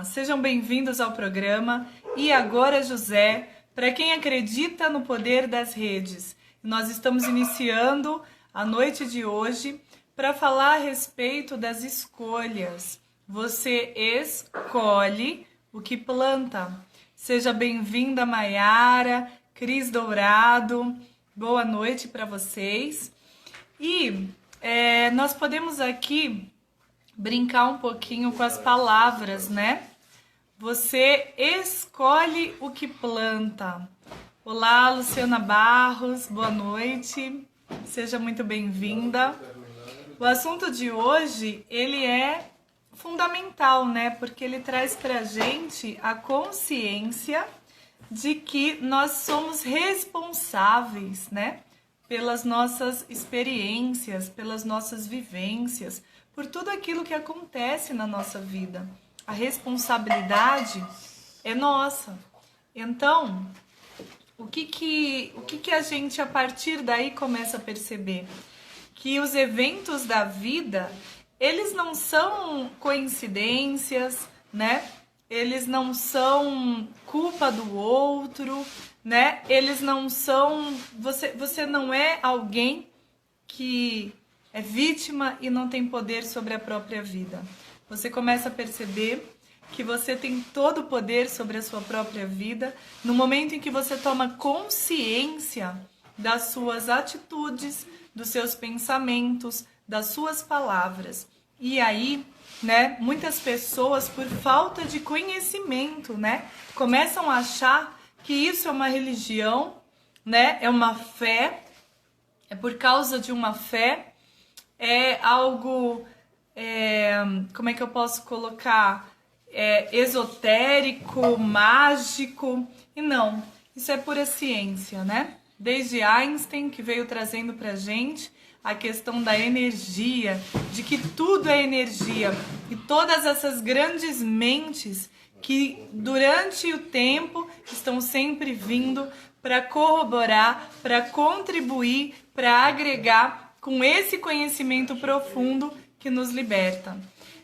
Sejam bem-vindos ao programa E Agora José, para quem acredita no poder das redes. Nós estamos iniciando a noite de hoje para falar a respeito das escolhas. Você escolhe o que planta. Seja bem-vinda, Maiara, Cris Dourado, boa noite para vocês. E nós podemos aqui brincar um pouquinho com as palavras, né? Você escolhe o que planta. Olá, Luciana Barros, boa noite. Seja muito bem-vinda. O assunto de hoje, ele é fundamental, né? Porque ele traz pra gente a consciência de que nós somos responsáveis, né? Pelas nossas experiências, pelas nossas vivências, por tudo aquilo que acontece na nossa vida. A responsabilidade é nossa. Então, o que a gente a partir daí começa a perceber? Que os eventos da vida, eles não são coincidências, né? Eles não são culpa do outro, né? Eles não são... Você não é alguém que é vítima e não tem poder sobre a própria vida. Você começa a perceber que você tem todo o poder sobre a sua própria vida no momento em que você toma consciência das suas atitudes, dos seus pensamentos, das suas palavras. E aí, né, muitas pessoas, por falta de conhecimento, né, começam a achar que isso é uma religião, né, é uma fé, é por causa de uma fé, é algo, como é que eu posso colocar, esotérico, mágico, e não, isso é pura ciência, né? Desde Einstein, que veio trazendo pra gente a questão da energia, de que tudo é energia, e todas essas grandes mentes que durante o tempo estão sempre vindo para corroborar, para contribuir, para agregar com esse conhecimento profundo que nos liberta.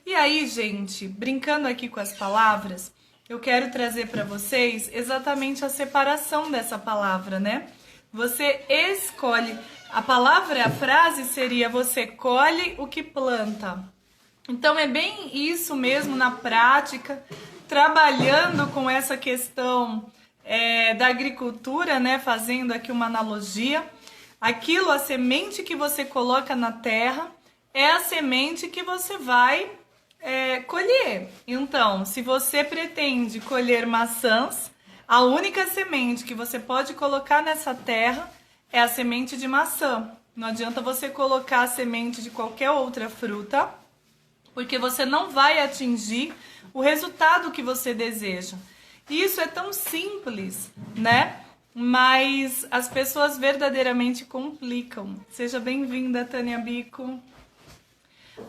E aí, gente, brincando aqui com as palavras, eu quero trazer para vocês exatamente a separação dessa palavra, né? Você escolhe, a palavra, a frase seria você colhe o que planta. Então é bem isso mesmo na prática, trabalhando com essa questão da agricultura, né? Fazendo aqui uma analogia. Aquilo, a semente que você coloca na terra, é a semente que você vai colher. Então, se você pretende colher maçãs, a única semente que você pode colocar nessa terra é a semente de maçã. Não adianta você colocar a semente de qualquer outra fruta, porque você não vai atingir o resultado que você deseja. Isso é tão simples, né? Mas as pessoas verdadeiramente complicam. Seja bem-vinda, Tânia Bico.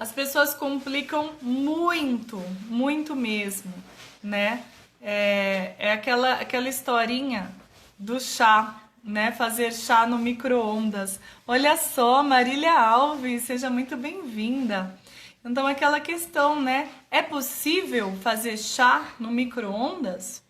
As pessoas complicam muito, muito mesmo, né? É aquela historinha do chá, né? Fazer chá no micro-ondas. Olha só, Marília Alves, seja muito bem-vinda. Então, aquela questão, né? É possível fazer chá no micro-ondas?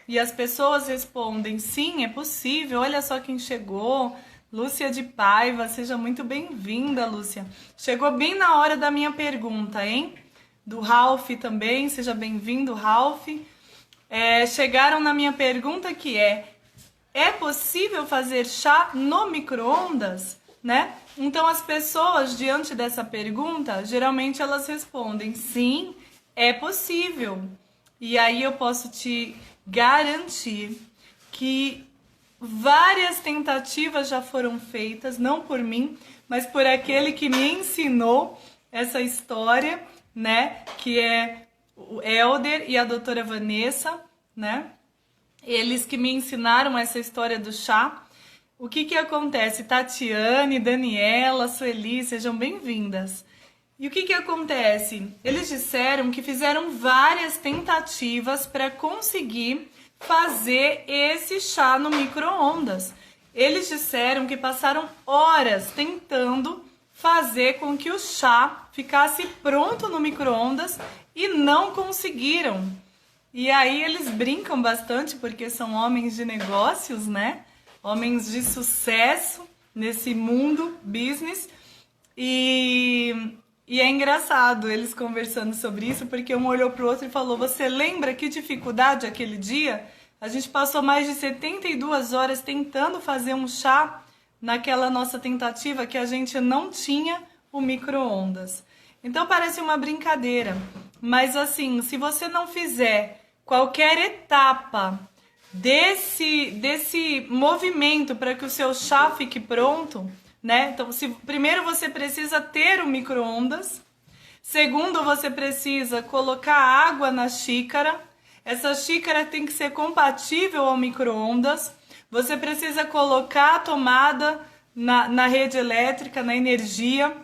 E as pessoas respondem, sim, é possível, olha só quem chegou, Lúcia de Paiva, seja muito bem-vinda, Lúcia. Chegou bem na hora da minha pergunta, hein? Do Ralph também, seja bem-vindo, Ralph. Chegaram na minha pergunta que é possível fazer chá no micro-ondas, né? Então as pessoas, diante dessa pergunta, geralmente elas respondem, sim, é possível. E aí eu posso te garantir que várias tentativas já foram feitas, não por mim, mas por aquele que me ensinou essa história, né? Que é o Helder e a doutora Vanessa, né? Eles que me ensinaram essa história do chá. O que acontece? Tatiane, Daniela, Sueli, sejam bem-vindas. E o que acontece? Eles disseram que fizeram várias tentativas para conseguir fazer esse chá no micro-ondas. Eles disseram que passaram horas tentando fazer com que o chá ficasse pronto no micro-ondas e não conseguiram. E aí eles brincam bastante porque são homens de negócios, né? Homens de sucesso nesse mundo business. E é engraçado eles conversando sobre isso, porque um olhou pro outro e falou: você lembra que dificuldade aquele dia? A gente passou mais de 72 horas tentando fazer um chá naquela nossa tentativa que a gente não tinha o micro-ondas. Então parece uma brincadeira, mas assim, se você não fizer qualquer etapa desse movimento para que o seu chá fique pronto, né? Então, primeiro você precisa ter o micro-ondas, segundo você precisa colocar água na xícara, essa xícara tem que ser compatível ao micro-ondas, você precisa colocar a tomada na rede elétrica, na energia,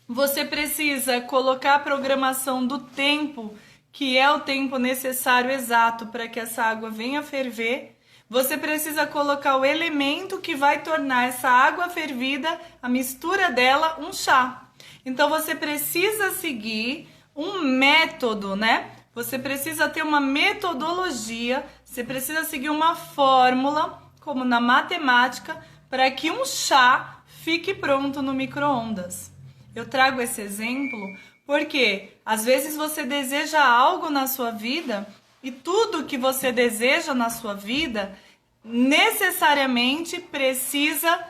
você precisa colocar a programação do tempo, que é o tempo necessário exato para que essa água venha ferver. Você precisa colocar o elemento que vai tornar essa água fervida, a mistura dela, um chá. Então você precisa seguir um método, né? Você precisa ter uma metodologia, você precisa seguir uma fórmula, como na matemática, para que um chá fique pronto no micro-ondas. Eu trago esse exemplo porque às vezes você deseja algo na sua vida e tudo que você deseja na sua vida necessariamente precisa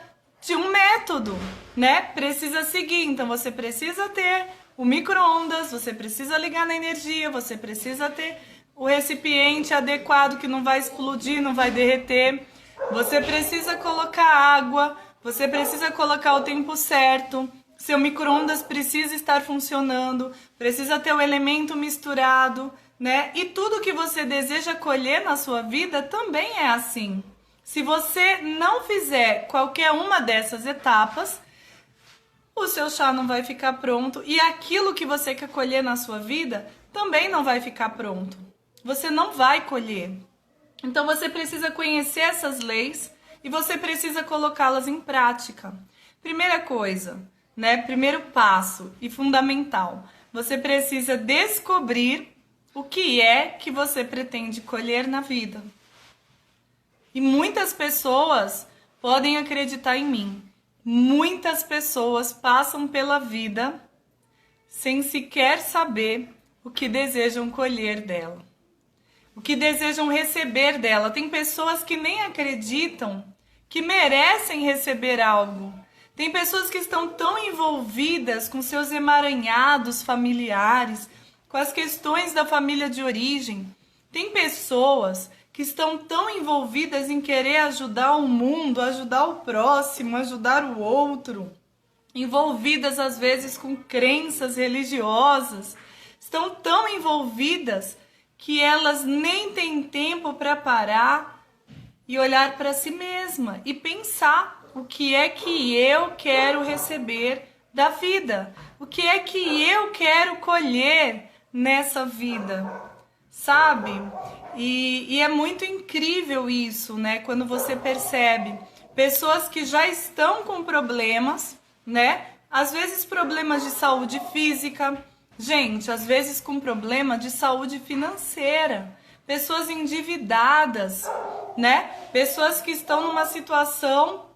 de um método, né? Precisa seguir. Então você precisa ter o micro-ondas, você precisa ligar na energia, você precisa ter o recipiente adequado que não vai explodir, não vai derreter. Você precisa colocar água, você precisa colocar o tempo certo. Seu micro-ondas precisa estar funcionando, precisa ter o elemento misturado, né? E tudo que você deseja colher na sua vida também é assim. Se você não fizer qualquer uma dessas etapas, o seu chá não vai ficar pronto e aquilo que você quer colher na sua vida também não vai ficar pronto. Você não vai colher. Então você precisa conhecer essas leis e você precisa colocá-las em prática. Primeira coisa, né? Primeiro passo e fundamental, você precisa descobrir o que é que você pretende colher na vida. E muitas pessoas podem acreditar em mim. Muitas pessoas passam pela vida sem sequer saber o que desejam colher dela, o que desejam receber dela. Tem pessoas que nem acreditam que merecem receber algo. Tem pessoas que estão tão envolvidas com seus emaranhados familiares, com as questões da família de origem. Tem pessoas que estão tão envolvidas em querer ajudar o mundo, ajudar o próximo, ajudar o outro, envolvidas às vezes com crenças religiosas, estão tão envolvidas que elas nem têm tempo para parar e olhar para si mesma e pensar: o que é que eu quero receber da vida? O que é que eu quero colher nessa vida? Sabe? E é muito incrível isso, né? Quando você percebe pessoas que já estão com problemas, né? Às vezes problemas de saúde física, gente, às vezes com problema de saúde financeira, pessoas endividadas, né? Pessoas que estão numa situação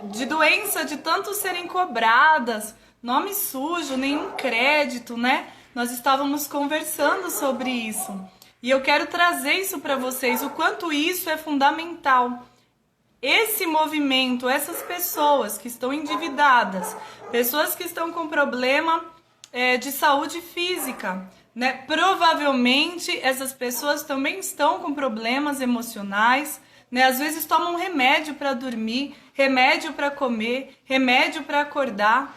de doença, de tanto serem cobradas, nome sujo, nenhum crédito, né? Nós estávamos conversando sobre isso. E eu quero trazer isso para vocês, o quanto isso é fundamental. Esse movimento, essas pessoas que estão endividadas, pessoas que estão com problema de saúde física, né? Provavelmente essas pessoas também estão com problemas emocionais, né? Às vezes tomam remédio para dormir, remédio para comer, remédio para acordar,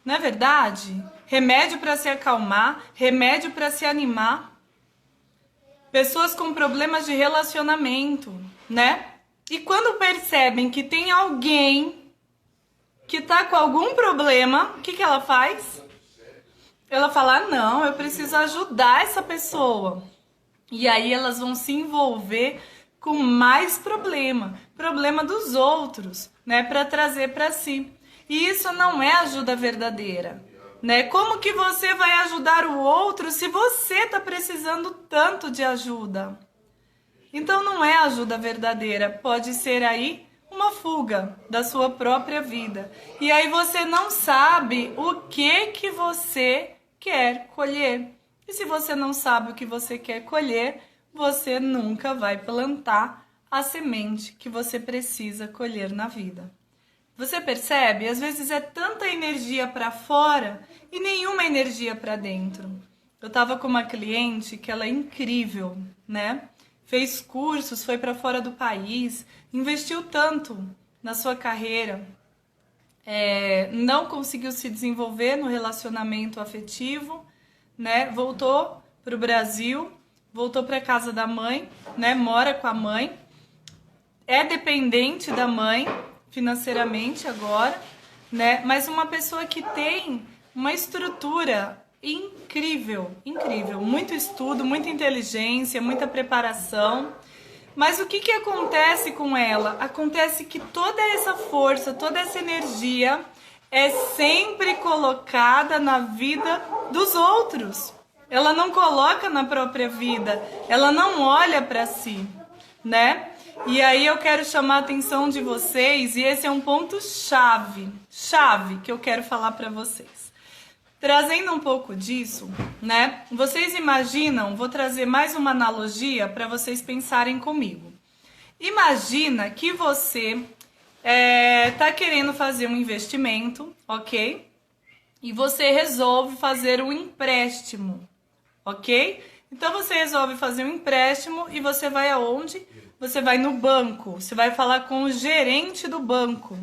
não é verdade? Remédio para se acalmar, remédio para se animar. Pessoas com problemas de relacionamento, né? E quando percebem que tem alguém que tá com algum problema, o que ela faz? Ela fala: ah, não, eu preciso ajudar essa pessoa. E aí elas vão se envolver com mais problema dos outros, né, para trazer para si. E isso não é ajuda verdadeira. né? Como que você vai ajudar o outro se você está precisando tanto de ajuda? Então não é ajuda verdadeira, pode ser aí uma fuga da sua própria vida. E aí você não sabe o que você quer colher. E se você não sabe o que você quer colher, você nunca vai plantar a semente que você precisa colher na vida. Você percebe? Às vezes é tanta energia para fora e nenhuma energia para dentro. Eu estava com uma cliente que ela é incrível, né? Fez cursos, foi para fora do país, investiu tanto na sua carreira, não conseguiu se desenvolver no relacionamento afetivo, né? Voltou para o Brasil, voltou para a casa da mãe, né? Mora com a mãe, é dependente da mãe financeiramente agora, né? Mas uma pessoa que tem uma estrutura incrível, incrível, muito estudo, muita inteligência, muita preparação. Mas o que acontece com ela? Acontece que toda essa força, toda essa energia é sempre colocada na vida dos outros. Ela não coloca na própria vida, ela não olha para si, né? E aí eu quero chamar a atenção de vocês, e esse é um ponto chave que eu quero falar para vocês. Trazendo um pouco disso, né? Vocês imaginam, vou trazer mais uma analogia para vocês pensarem comigo. Imagina que você tá querendo fazer um investimento, ok? E você resolve fazer um empréstimo, ok? Então você resolve fazer um empréstimo e você vai aonde? Você vai no banco, você vai falar com o gerente do banco.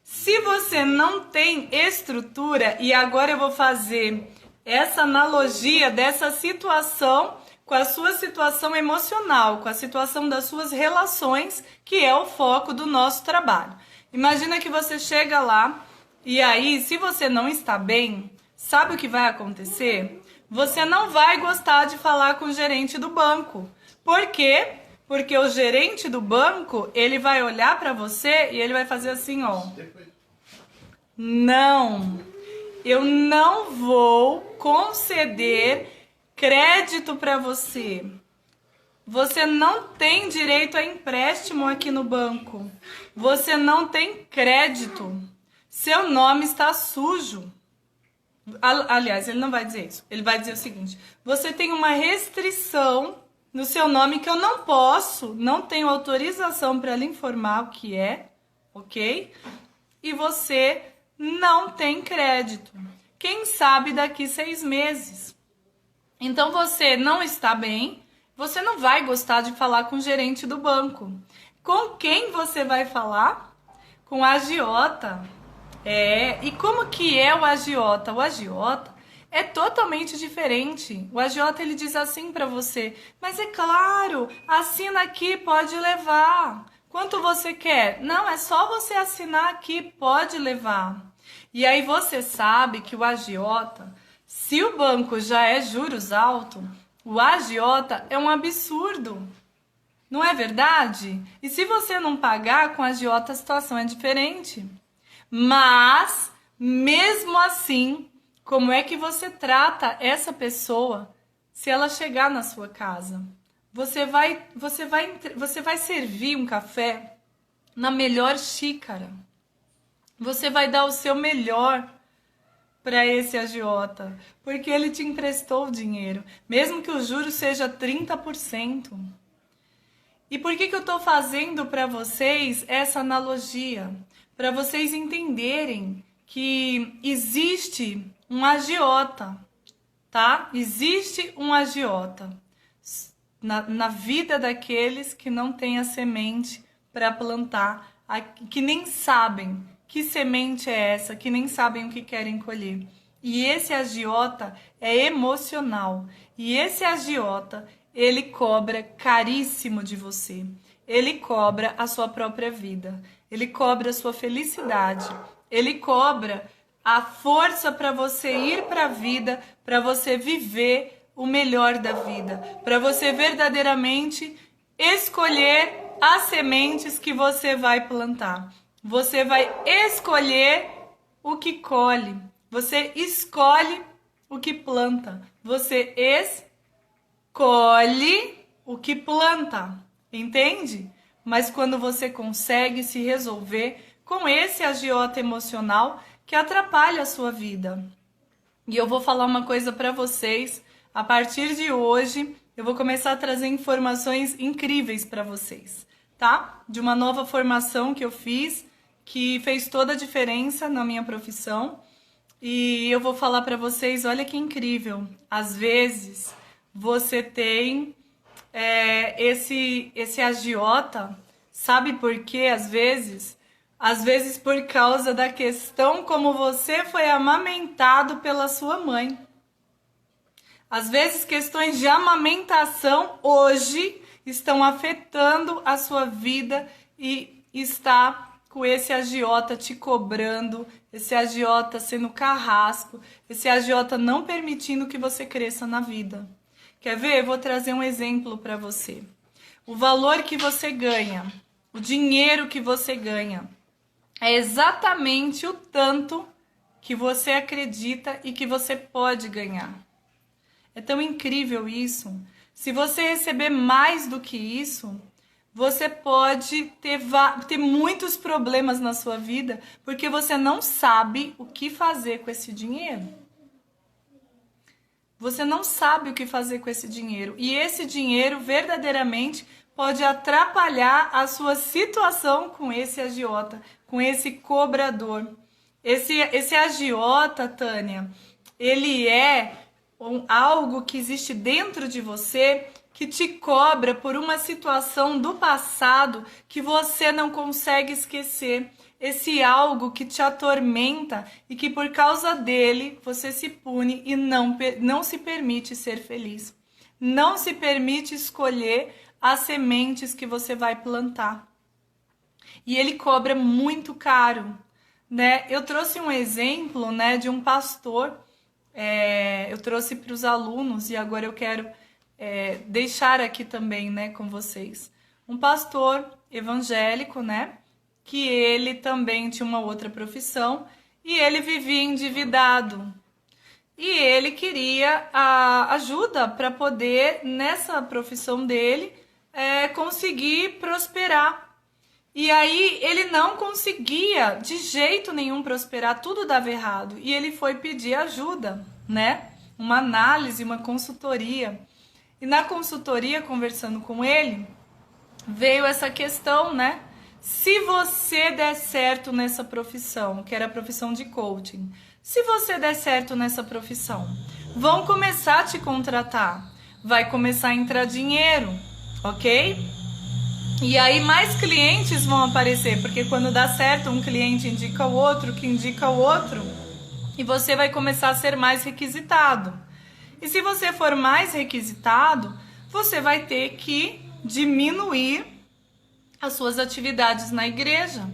Se você não tem estrutura, e agora eu vou fazer essa analogia dessa situação com a sua situação emocional, com a situação das suas relações, que é o foco do nosso trabalho. Imagina que você chega lá e aí, se você não está bem, sabe o que vai acontecer? Você não vai gostar de falar com o gerente do banco. Por quê? Porque o gerente do banco, ele vai olhar para você e ele vai fazer assim, ó. Não, eu não vou conceder crédito para você. Você não tem direito a empréstimo aqui no banco. Você não tem crédito. Seu nome está sujo. Aliás, ele não vai dizer isso. Ele vai dizer o seguinte: você tem uma restrição no seu nome que eu não posso, não tenho autorização para lhe informar o que é, ok? E você não tem crédito. Quem sabe daqui 6 meses. Então você não está bem, você não vai gostar de falar com o gerente do banco. Com quem você vai falar? Com o agiota. E como que é o agiota? O agiota é totalmente diferente. O agiota, ele diz assim para você: mas é claro, assina aqui, pode levar. Quanto você quer? Não, é só você assinar aqui, pode levar. E aí você sabe que o agiota, se o banco já é juros alto, o agiota é um absurdo. Não é verdade? E se você não pagar, com a agiota a situação é diferente. Mas, mesmo assim, como é que você trata essa pessoa se ela chegar na sua casa? Você vai servir um café na melhor xícara. Você vai dar o seu melhor para esse agiota, porque ele te emprestou o dinheiro, mesmo que o juro seja 30%. E por que eu estou fazendo para vocês essa analogia? Para vocês entenderem que existe um agiota, tá? Existe um agiota na vida daqueles que não têm a semente para plantar, que nem sabem que semente é essa, que nem sabem o que querem colher. E esse agiota é emocional. E esse agiota, ele cobra caríssimo de você. Ele cobra a sua própria vida. Ele cobra a sua felicidade. Ele cobra a força para você ir para a vida, para você viver o melhor da vida, para você verdadeiramente escolher as sementes que você vai plantar. Você vai escolher o que colhe. Você escolhe o que planta. Você escolhe o que planta. Entende? Mas quando você consegue se resolver com esse agiota emocional que atrapalha a sua vida. E eu vou falar uma coisa para vocês. A partir de hoje, eu vou começar a trazer informações incríveis para vocês, tá? De uma nova formação que eu fiz, que fez toda a diferença na minha profissão. E eu vou falar para vocês, olha que incrível. Às vezes, você tem esse agiota, sabe por quê? Às vezes por causa da questão como você foi amamentado pela sua mãe. Às vezes questões de amamentação hoje estão afetando a sua vida e está com esse agiota te cobrando, esse agiota sendo carrasco, esse agiota não permitindo que você cresça na vida. Quer ver? Eu vou trazer um exemplo para você. O valor que você ganha, o dinheiro que você ganha, é exatamente o tanto que você acredita e que você pode ganhar. É tão incrível isso. Se você receber mais do que isso, você pode ter muitos problemas na sua vida porque você não sabe o que fazer com esse dinheiro. Você não sabe o que fazer com esse dinheiro. E esse dinheiro verdadeiramente pode atrapalhar a sua situação com esse agiota, com esse cobrador. Esse agiota, Tânia, ele é algo que existe dentro de você que te cobra por uma situação do passado que você não consegue esquecer. Esse algo que te atormenta e que por causa dele você se pune e não se permite ser feliz. Não se permite escolher as sementes que você vai plantar. E ele cobra muito caro, né? Eu trouxe um exemplo, né, de um pastor. Eu trouxe para os alunos e agora eu quero deixar aqui também, né, com vocês. Um pastor evangélico, né, que ele também tinha uma outra profissão e ele vivia endividado. E ele queria a ajuda para poder, nessa profissão dele, conseguir prosperar. E aí ele não conseguia de jeito nenhum prosperar, tudo dava errado. E ele foi pedir ajuda, né? Uma análise, uma consultoria. E na consultoria, conversando com ele, veio essa questão, né? Se você der certo nessa profissão, que era a profissão de coaching, se você der certo nessa profissão, vão começar a te contratar, vai começar a entrar dinheiro, ok? E aí mais clientes vão aparecer, porque quando dá certo, um cliente indica o outro, que indica o outro, e você vai começar a ser mais requisitado. E se você for mais requisitado, você vai ter que diminuir as suas atividades na igreja.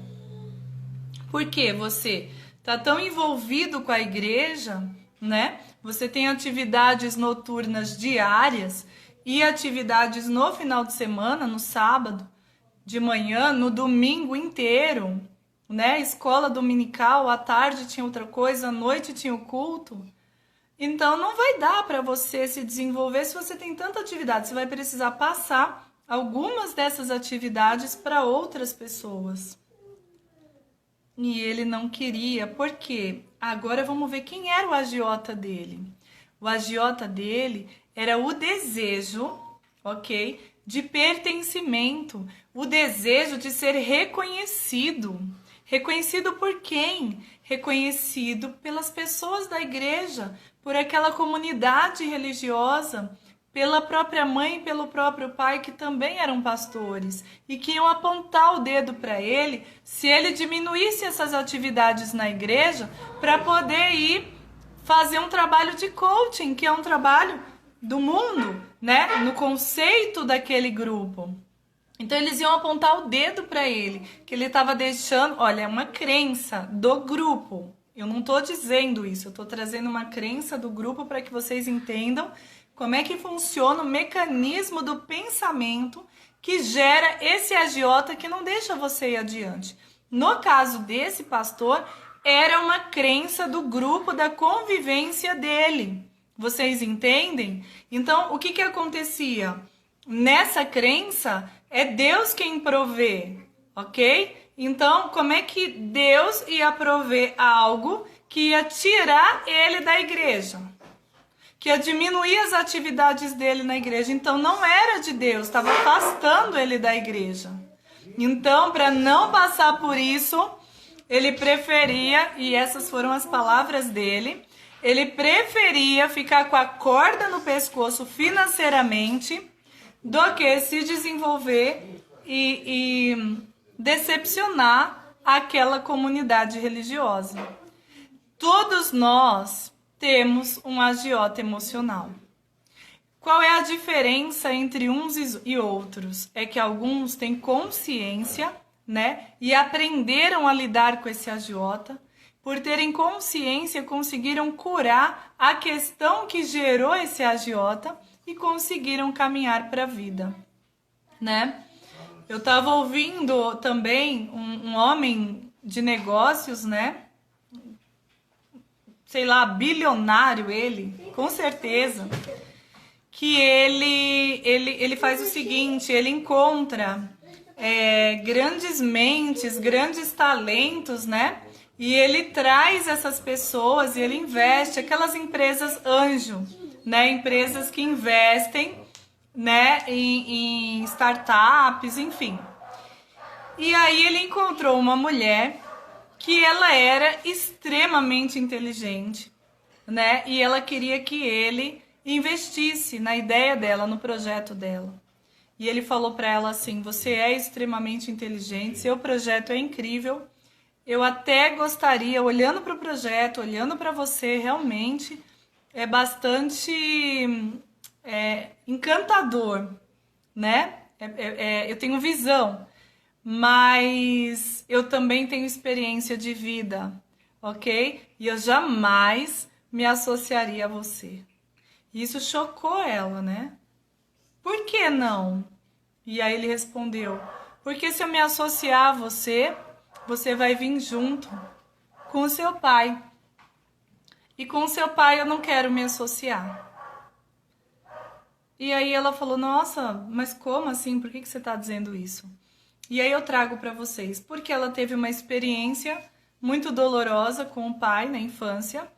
Porque você está tão envolvido com a igreja, né? Você tem atividades noturnas diárias e atividades no final de semana, no sábado, de manhã, no domingo inteiro, né? Escola dominical, à tarde tinha outra coisa, à noite tinha o culto. Então não vai dar para você se desenvolver se você tem tanta atividade. Você vai precisar passar algumas dessas atividades para outras pessoas. E ele não queria. Por quê? Agora vamos ver quem era o agiota dele. O agiota dele era o desejo, ok? De pertencimento. O desejo de ser reconhecido. Reconhecido por quem? Reconhecido pelas pessoas da igreja, por aquela comunidade religiosa, pela própria mãe e pelo próprio pai, que também eram pastores, e que iam apontar o dedo para ele se ele diminuísse essas atividades na igreja para poder ir fazer um trabalho de coaching, que é um trabalho do mundo, né? No conceito daquele grupo. Então eles iam apontar o dedo para ele, que ele estava deixando, olha, é uma crença do grupo. Eu não estou dizendo isso, eu estou trazendo uma crença do grupo para que vocês entendam como é que funciona o mecanismo do pensamento que gera esse agiota que não deixa você ir adiante. No caso desse pastor, era uma crença do grupo, da convivência dele. Vocês entendem? Então, o que acontecia? Nessa crença, é Deus quem provê, ok? Então, como é que Deus ia prover algo que ia tirar ele da igreja? Que ia diminuir as atividades dele na igreja. Então, não era de Deus, estava afastando ele da igreja. Então, para não passar por isso, ele preferia, e essas foram as palavras dele, ele preferia ficar com a corda no pescoço financeiramente do que se desenvolver e decepcionar aquela comunidade religiosa. Todos nós temos um agiota emocional. Qual é a diferença entre uns e outros? É que alguns têm consciência, né? E aprenderam a lidar com esse agiota. Por terem consciência, conseguiram curar a questão que gerou esse agiota e conseguiram caminhar para a vida, né? Eu estava ouvindo também um homem de negócios, né? Sei lá, bilionário ele, com certeza, que ele faz o seguinte, ele encontra grandes mentes, grandes talentos, né? E ele traz essas pessoas e ele investe, aquelas empresas anjo, né? Empresas que investem, né? Em startups, enfim. E aí ele encontrou uma mulher que ela era extremamente inteligente, né? E ela queria que ele investisse na ideia dela, no projeto dela. E ele falou para ela assim: você é extremamente inteligente, seu projeto é incrível. Eu até gostaria, olhando para o projeto, olhando para você, realmente é bastante encantador, né? Eu tenho visão, mas eu também tenho experiência de vida, ok? E eu jamais me associaria a você. Isso chocou ela, né? Por que não? E aí ele respondeu: porque se eu me associar a você, você vai vir junto com o seu pai. E com o seu pai eu não quero me associar. E aí ela falou: nossa, mas como assim? Por que você está dizendo isso? E aí eu trago para vocês, porque ela teve uma experiência muito dolorosa com o pai na infância.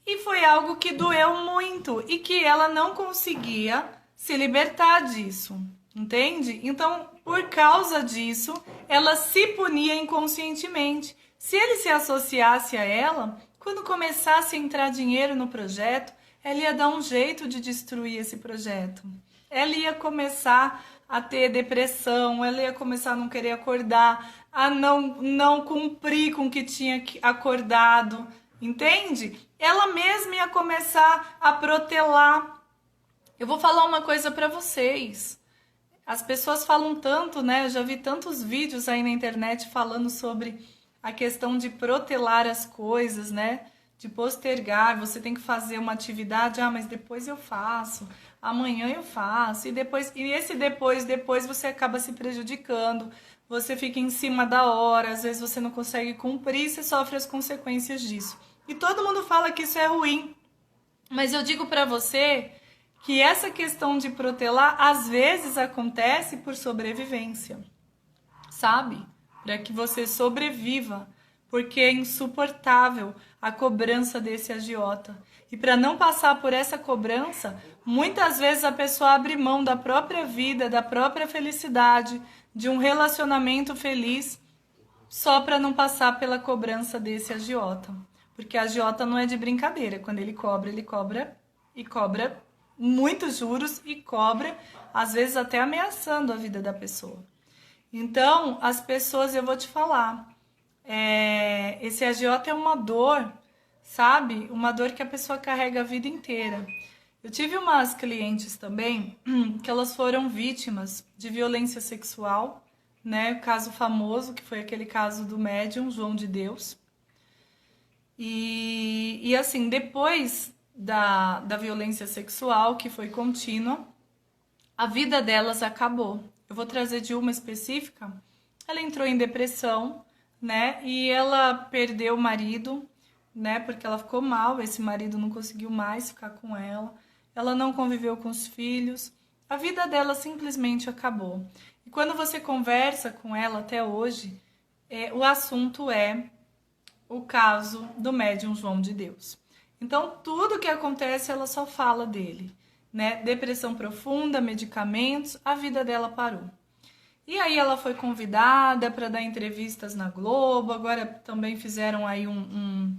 E foi algo que doeu muito e que ela não conseguia se libertar disso, entende? Então, por causa disso, ela se punia inconscientemente. Se ele se associasse a ela, quando começasse a entrar dinheiro no projeto, ela ia dar um jeito de destruir esse projeto. Ela ia começar a ter depressão, ela ia começar a não querer acordar, a não cumprir com o que tinha acordado, entende? Ela mesma ia começar a protelar. Eu vou falar uma coisa para vocês. As pessoas falam tanto, né? Eu já vi tantos vídeos aí na internet falando sobre a questão de protelar as coisas, né? De postergar. Você tem que fazer uma atividade, mas depois eu faço, amanhã eu faço, e esse depois você acaba se prejudicando. Você fica em cima da hora, às vezes você não consegue cumprir e você sofre as consequências disso. E todo mundo fala que isso é ruim. Mas eu digo para você que essa questão de protelar às vezes acontece por sobrevivência, sabe? Para que você sobreviva, porque é insuportável a cobrança desse agiota. E para não passar por essa cobrança, muitas vezes a pessoa abre mão da própria vida, da própria felicidade, de um relacionamento feliz, só para não passar pela cobrança desse agiota. Porque a agiota não é de brincadeira. Quando ele cobra e cobra muitos juros e cobra, às vezes até ameaçando a vida da pessoa. Então, as pessoas, eu vou te falar, esse agiota é uma dor, sabe? Uma dor que a pessoa carrega a vida inteira. Eu tive umas clientes também que elas foram vítimas de violência sexual, né? O caso famoso, que foi aquele caso do médium João de Deus. E assim, depois da violência sexual, que foi contínua, a vida delas acabou. Eu vou trazer de uma específica. Ela entrou em depressão, né? E ela perdeu o marido, né? Porque ela ficou mal, esse marido não conseguiu mais ficar com ela. Ela não conviveu com os filhos. A vida dela simplesmente acabou. E quando você conversa com ela até hoje, o assunto é o caso do médium João de Deus. Então, tudo que acontece, ela só fala dele, né? Depressão profunda, medicamentos, a vida dela parou. E aí ela foi convidada para dar entrevistas na Globo, agora também fizeram aí um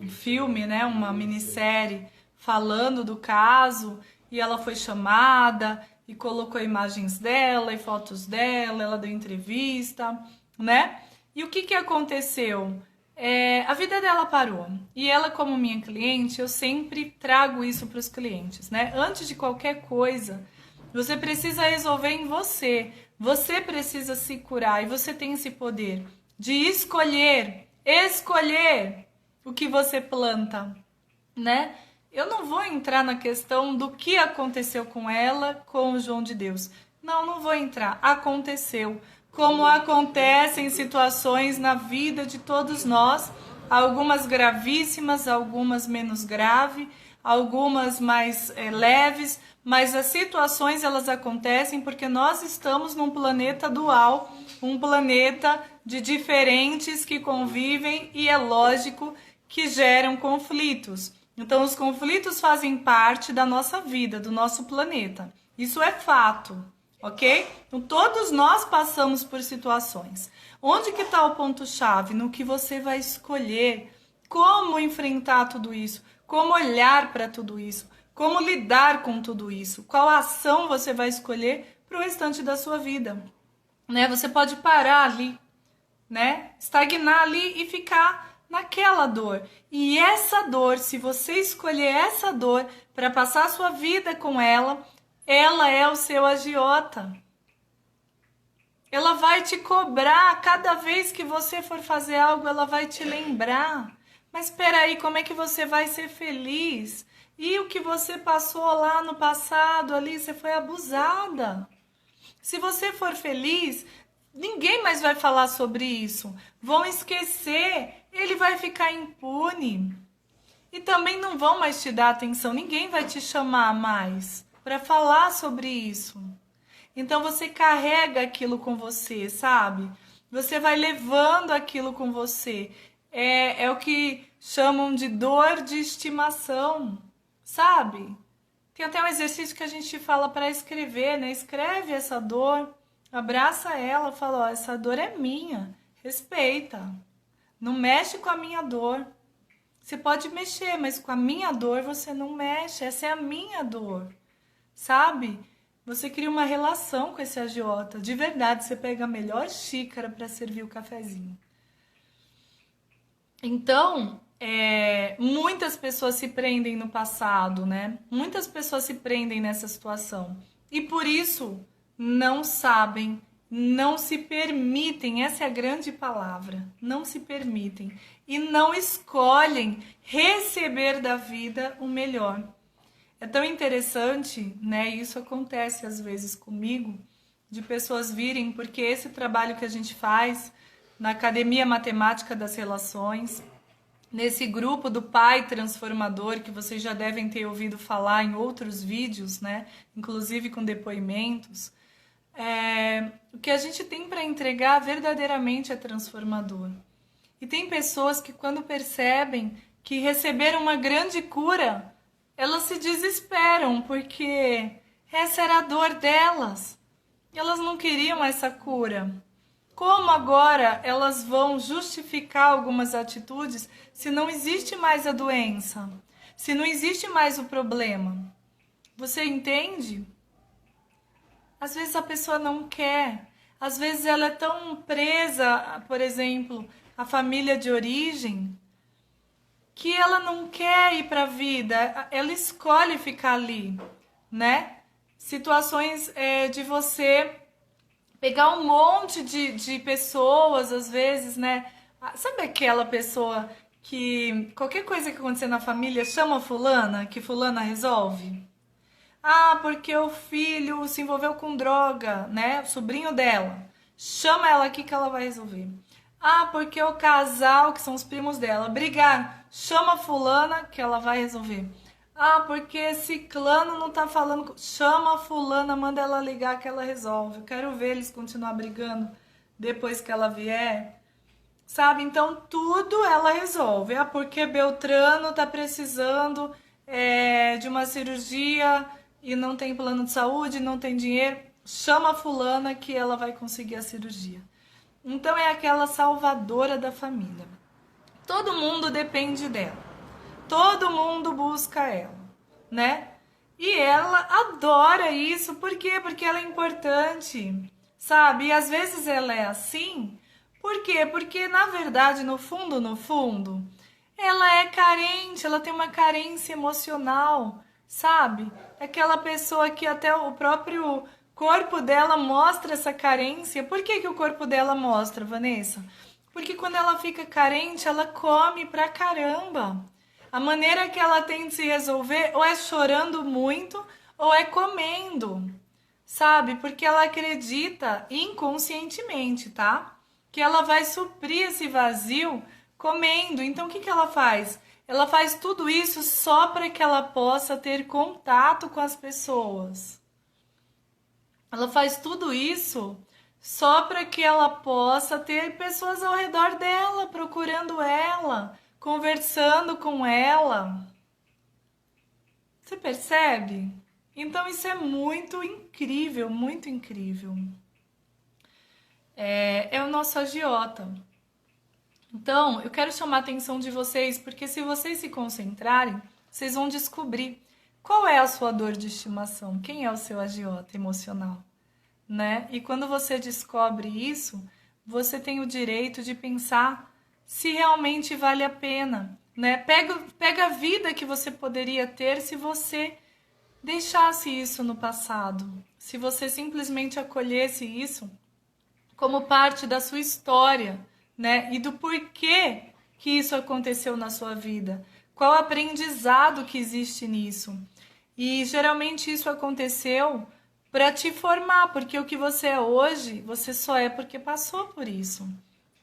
filme, né? Uma minissérie falando do caso, e ela foi chamada e colocou imagens dela e fotos dela, ela deu entrevista, né? E o que que aconteceu? A vida dela parou. E ela, como minha cliente, eu sempre trago isso para os clientes, né? Antes de qualquer coisa, você precisa resolver em você. Você precisa se curar e você tem esse poder de escolher o que você planta, né? Eu não vou entrar na questão do que aconteceu com ela, com o João de Deus. Não vou entrar. Aconteceu. Como acontecem situações na vida de todos nós, algumas gravíssimas, algumas menos graves, algumas mais leves, mas as situações elas acontecem porque nós estamos num planeta dual, um planeta de diferentes que convivem e é lógico que geram conflitos. Então os conflitos fazem parte da nossa vida, do nosso planeta. Isso é fato, ok? Então todos nós passamos por situações. Onde que está o ponto-chave? No que você vai escolher, como enfrentar tudo isso, como olhar para tudo isso, como lidar com tudo isso, qual ação você vai escolher para o restante da sua vida, né? Você pode parar ali, né? Estagnar ali e ficar naquela dor. E essa dor, se você escolher essa dor para passar a sua vida com ela, ela é o seu agiota. Ela vai te cobrar cada vez que você for fazer algo, ela vai te lembrar. Mas espera aí, como é que você vai ser feliz? E o que você passou lá no passado ali, você foi abusada. Se você for feliz, ninguém mais vai falar sobre isso. Vão esquecer, ele vai ficar impune. E também não vão mais te dar atenção, ninguém vai te chamar mais para falar sobre isso. Então você carrega aquilo com você, sabe? Você vai levando aquilo com você. É o que chamam de dor de estimação, sabe? Tem até um exercício que a gente fala para escrever, né? Escreve essa dor, abraça ela, fala, ó, essa dor é minha, respeita. Não mexe com a minha dor. Você pode mexer, mas com a minha dor você não mexe. Essa é a minha dor, sabe? Você cria uma relação com esse agiota. De verdade, você pega a melhor xícara para servir o cafezinho. Então, muitas pessoas se prendem no passado, né? Muitas pessoas se prendem nessa situação. E por isso não sabem, não se permitem, essa é a grande palavra, não se permitem. E não escolhem receber da vida o melhor. É tão interessante, né? Isso acontece às vezes comigo, de pessoas virem, porque esse trabalho que a gente faz na Academia Matemática das Relações, nesse grupo do Pai Transformador, que vocês já devem ter ouvido falar em outros vídeos, né? Inclusive com depoimentos, o que a gente tem para entregar verdadeiramente é transformador. E tem pessoas que quando percebem que receberam uma grande cura, elas se desesperam, porque essa era a dor delas. Elas não queriam essa cura. Como agora elas vão justificar algumas atitudes se não existe mais a doença? Se não existe mais o problema? Você entende? Às vezes a pessoa não quer. Às vezes ela é tão presa, por exemplo, à família de origem, que ela não quer ir para a vida. Ela escolhe ficar ali, né? Situações de você pegar um monte de pessoas, às vezes, né? Sabe aquela pessoa que qualquer coisa que acontecer na família chama fulana, que fulana resolve? Ah, porque o filho se envolveu com droga, né? O sobrinho dela chama ela aqui que ela vai resolver. Ah, porque o casal, que são os primos dela, brigaram, chama fulana que ela vai resolver. Ah, porque ciclano não tá falando, chama a fulana, manda ela ligar que ela resolve. Eu quero ver eles continuar brigando depois que ela vier. Sabe? Então tudo ela resolve. Ah, porque Beltrano tá precisando de uma cirurgia e não tem plano de saúde, não tem dinheiro. Chama a fulana que ela vai conseguir a cirurgia. Então é aquela salvadora da família. Todo mundo depende dela. Todo mundo busca ela, né? E ela adora isso. Por quê? Porque ela é importante, sabe? E às vezes ela é assim. Por quê? Porque na verdade, no fundo, ela é carente, ela tem uma carência emocional, sabe? É aquela pessoa que até o próprio corpo dela mostra essa carência. Por que que o corpo dela mostra, Vanessa? Porque quando ela fica carente, ela come pra caramba. A maneira que ela tem de se resolver ou é chorando muito ou é comendo, sabe? Porque ela acredita inconscientemente, tá? Que ela vai suprir esse vazio comendo. Então o que que ela faz? Ela faz tudo isso só para que ela possa ter contato com as pessoas. Ela faz tudo isso só para que ela possa ter pessoas ao redor dela, procurando ela, conversando com ela. Você percebe? Então isso é muito incrível, muito incrível. É o nosso agiota. Então, eu quero chamar a atenção de vocês, porque se vocês se concentrarem, vocês vão descobrir qual é a sua dor de estimação, quem é o seu agiota emocional, né? E quando você descobre isso, você tem o direito de pensar se realmente vale a pena, né? Pega a vida que você poderia ter se você deixasse isso no passado, se você simplesmente acolhesse isso como parte da sua história, né? E do porquê que isso aconteceu na sua vida. Qual o aprendizado que existe nisso? E geralmente isso aconteceu para te formar, porque o que você é hoje, você só é porque passou por isso.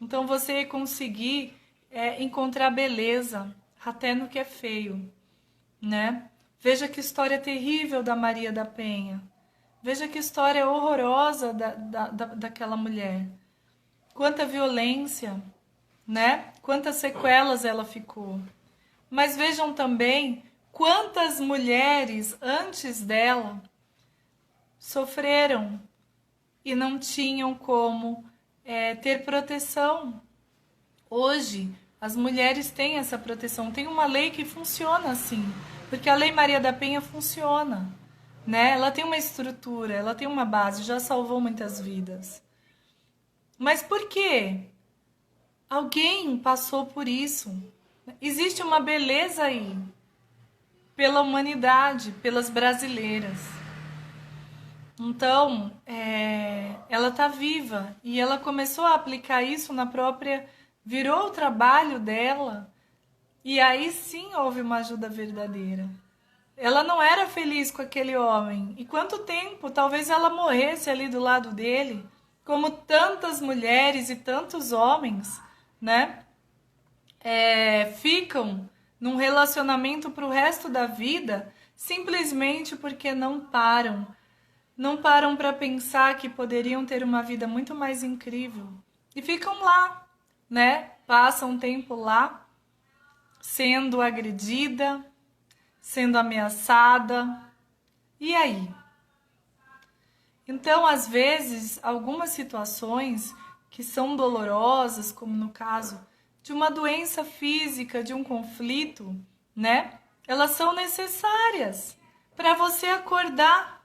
Então você conseguir encontrar beleza até no que é feio, né? Veja que história terrível da Maria da Penha. Veja que história horrorosa daquela mulher. Quanta violência, né? Quantas sequelas ela ficou. Mas vejam também quantas mulheres antes dela sofreram e não tinham como ter proteção. Hoje, as mulheres têm essa proteção. Tem uma lei que funciona assim, porque a Lei Maria da Penha funciona. Né? Ela tem uma estrutura, ela tem uma base, já salvou muitas vidas. Mas por quê? Alguém passou por isso. Existe uma beleza aí, pela humanidade, pelas brasileiras. Então, ela está viva e ela começou a aplicar isso na própria... Virou o trabalho dela e aí sim houve uma ajuda verdadeira. Ela não era feliz com aquele homem. E quanto tempo? Talvez ela morresse ali do lado dele, como tantas mulheres e tantos homens, né? Ficam num relacionamento para o resto da vida simplesmente porque não param. Não param para pensar que poderiam ter uma vida muito mais incrível. E ficam lá, né? Passam um tempo lá, sendo agredida, sendo ameaçada. E aí? Então, às vezes, algumas situações que são dolorosas, como no caso de uma doença física, de um conflito, né? Elas são necessárias para você acordar,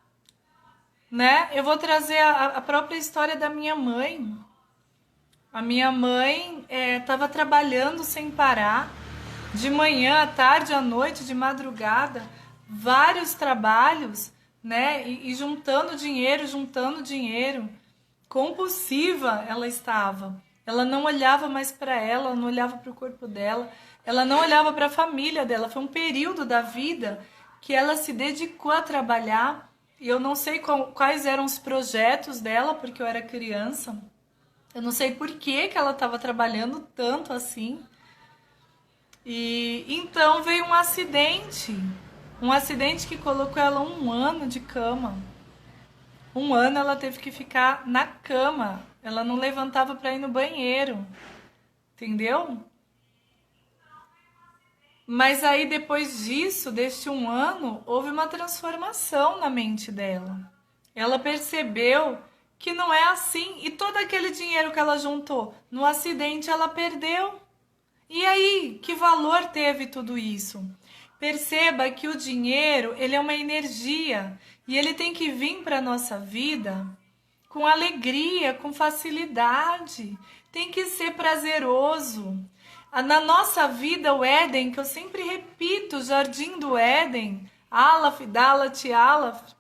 né? Eu vou trazer a própria história da minha mãe. A minha mãe estava trabalhando sem parar, de manhã, à tarde, à noite, de madrugada, vários trabalhos, né? E juntando dinheiro. Compulsiva ela estava. Ela não olhava mais para ela, não olhava para o corpo dela, ela não olhava para a família dela. Foi um período da vida que ela se dedicou a trabalhar. E eu não sei quais eram os projetos dela, porque eu era criança. Eu não sei por que ela estava trabalhando tanto assim. E então veio um acidente que colocou ela 1 ano de cama. 1 ano ela teve que ficar na cama. Ela não levantava para ir no banheiro, entendeu? Mas aí depois disso, deste 1 ano, houve uma transformação na mente dela. Ela percebeu que não é assim e todo aquele dinheiro que ela juntou no acidente ela perdeu. E aí, que valor teve tudo isso? Perceba que o dinheiro, ele é uma energia e ele tem que vir para a nossa vida com alegria, com facilidade. Tem que ser prazeroso. Na nossa vida, o Éden, que eu sempre repito, o jardim do Éden, Aleph, Dalet, Aleph.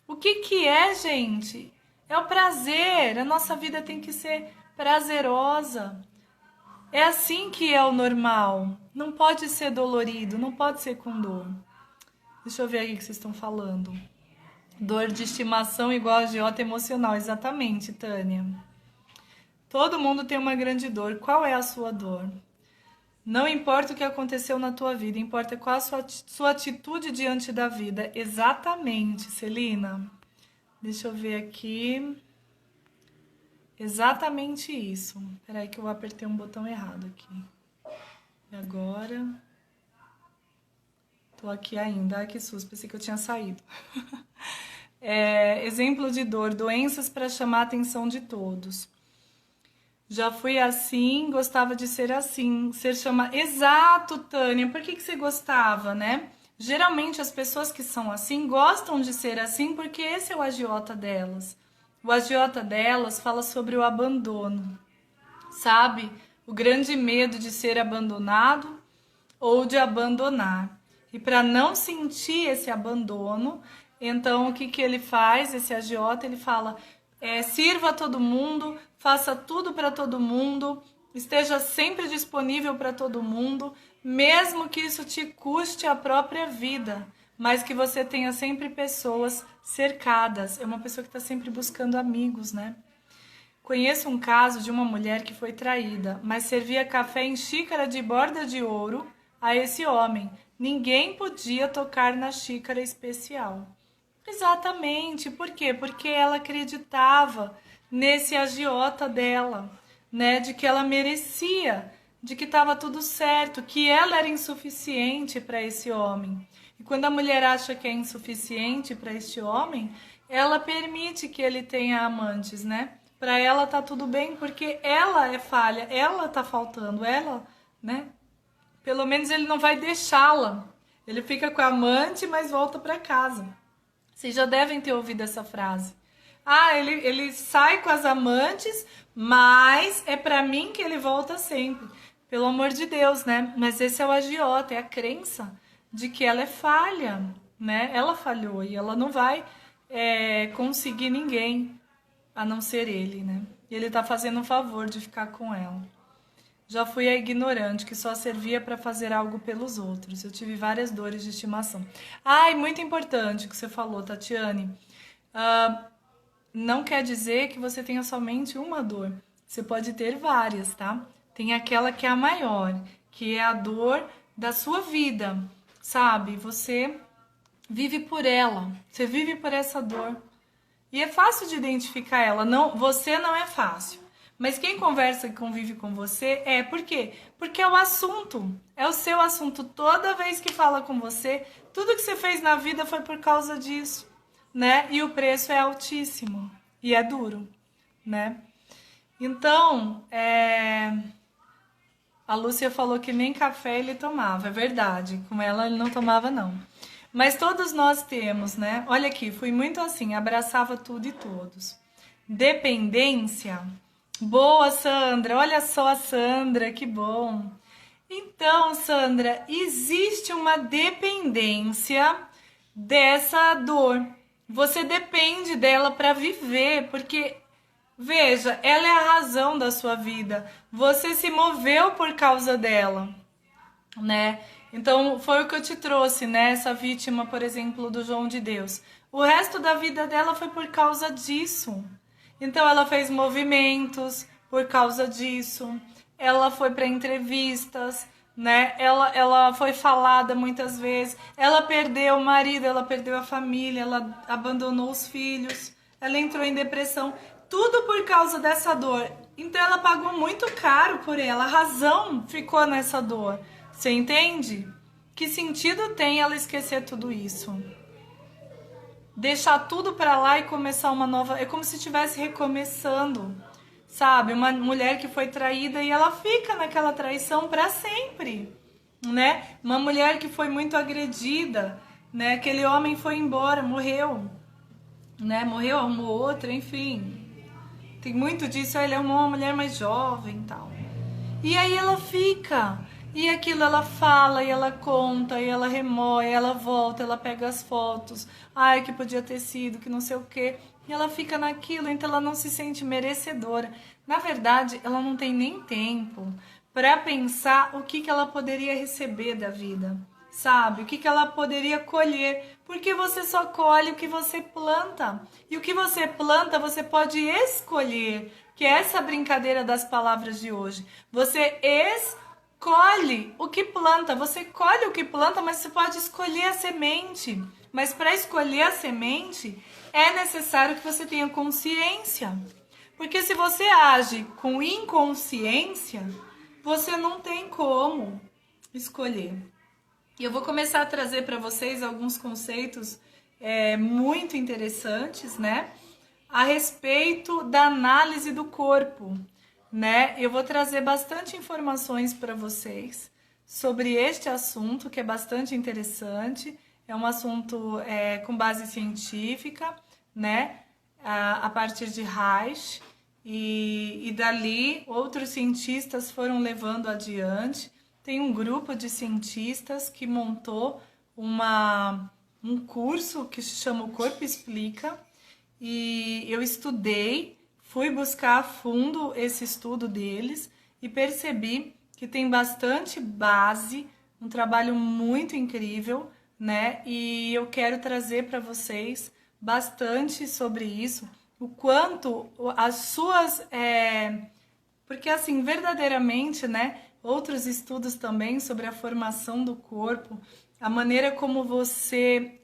O que é, gente? É o prazer. A nossa vida tem que ser prazerosa. É assim que é o normal. Não pode ser dolorido, não pode ser com dor. Deixa eu ver aí o que vocês estão falando. Dor de estimação igual a agiota emocional. Exatamente, Tânia. Todo mundo tem uma grande dor. Qual é a sua dor? Não importa o que aconteceu na tua vida, importa qual a sua atitude diante da vida. Exatamente, Celina. Deixa eu ver aqui. Exatamente isso. Peraí que eu apertei um botão errado aqui. E agora... Tô aqui ainda. Ai, que susto. Pensei que eu tinha saído. Exemplo de dor. Doenças para chamar a atenção de todos. Já fui assim, gostava de ser assim. Ser chamada... Exato, Tânia. Por que você gostava, né? Geralmente as pessoas que são assim gostam de ser assim porque esse é o agiota delas. O agiota delas fala sobre o abandono, sabe? O grande medo de ser abandonado ou de abandonar. E para não sentir esse abandono, então o que ele faz, esse agiota, ele fala, sirva a todo mundo, faça tudo para todo mundo, esteja sempre disponível para todo mundo, mesmo que isso te custe a própria vida, mas que você tenha sempre pessoas cercadas. É uma pessoa que está sempre buscando amigos, né? Conheço um caso de uma mulher que foi traída, mas servia café em xícara de borda de ouro a esse homem. Ninguém podia tocar na xícara especial. Exatamente. Por quê? Porque ela acreditava nesse agiota dela, né? De que ela merecia, de que estava tudo certo, que ela era insuficiente para esse homem. E quando a mulher acha que é insuficiente para este homem, ela permite que ele tenha amantes, né? Para ela tá tudo bem, porque ela é falha, ela tá faltando, ela, né? Pelo menos ele não vai deixá-la. Ele fica com a amante, mas volta para casa. Vocês já devem ter ouvido essa frase. Ah, ele sai com as amantes, mas é para mim que ele volta sempre. Pelo amor de Deus, né? Mas esse é o agiota, é a crença de que ela é falha, né? Ela falhou e ela não vai conseguir ninguém a não ser ele, né? E ele tá fazendo um favor de ficar com ela. Já fui a ignorante, que só servia para fazer algo pelos outros. Eu tive várias dores de estimação. Ai, muito importante o que você falou, Tatiane. Não quer dizer que você tenha somente uma dor. Você pode ter várias, tá? Tem aquela que é a maior, que é a dor da sua vida, sabe? Você vive por ela, você vive por essa dor. E é fácil de identificar ela. Não, você não é fácil. Mas quem conversa e convive com você por quê? Porque é o assunto, é o seu assunto. Toda vez que fala com você, tudo que você fez na vida foi por causa disso, né? E o preço é altíssimo e é duro, né? Então, a Lúcia falou que nem café ele tomava, é verdade. Com ela ele não tomava, não. Mas todos nós temos, né? Olha aqui, fui muito assim, abraçava tudo e todos. Dependência. Boa, Sandra. Olha só a Sandra, que bom. Então, Sandra, existe uma dependência dessa dor. Você depende dela para viver, porque, veja, ela é a razão da sua vida. Você se moveu por causa dela, né? Então, foi o que eu te trouxe, né? Essa vítima, por exemplo, do João de Deus. O resto da vida dela foi por causa disso. Então ela fez movimentos por causa disso. Ela foi para entrevistas, né? Ela foi falada muitas vezes. Ela perdeu o marido, ela perdeu a família, ela abandonou os filhos. Ela entrou em depressão. Tudo por causa dessa dor. Então ela pagou muito caro por ela. A razão ficou nessa dor. Você entende? Que sentido tem ela esquecer tudo isso? Deixar tudo pra lá e começar uma nova... É como se estivesse recomeçando, sabe? Uma mulher que foi traída e ela fica naquela traição pra sempre, né? Uma mulher que foi muito agredida, né? Aquele homem foi embora, morreu, né? Morreu, arrumou outra, enfim. Tem muito disso, ele é uma mulher mais jovem e tal. E aí ela fica, e aquilo ela fala, e ela conta, e ela remoe, ela volta, ela pega as fotos, ai que podia ter sido, que não sei o quê, e ela fica naquilo, então ela não se sente merecedora. Na verdade, ela não tem nem tempo para pensar o que ela poderia receber da vida, sabe? O que ela poderia colher, porque você só colhe o que você planta, e o que você planta você pode escolher, que é essa brincadeira das palavras de hoje. Você escolhe o que planta, você colhe o que planta, mas você pode escolher a semente. Mas para escolher a semente, é necessário que você tenha consciência. Porque se você age com inconsciência, você não tem como escolher. E eu vou começar a trazer para vocês alguns conceitos muito interessantes, né? A respeito da análise do corpo, né? Eu vou trazer bastante informações para vocês sobre este assunto, que é bastante interessante. É um assunto com base científica, né? A partir de Reich. E dali, outros cientistas foram levando adiante. Tem um grupo de cientistas que montou um curso que se chama O Corpo Explica, e eu estudei, fui buscar a fundo esse estudo deles e percebi que tem bastante base, um trabalho muito incrível, né? E eu quero trazer para vocês bastante sobre isso, o quanto as suas... Porque assim, verdadeiramente, né? Outros estudos também sobre a formação do corpo, a maneira como você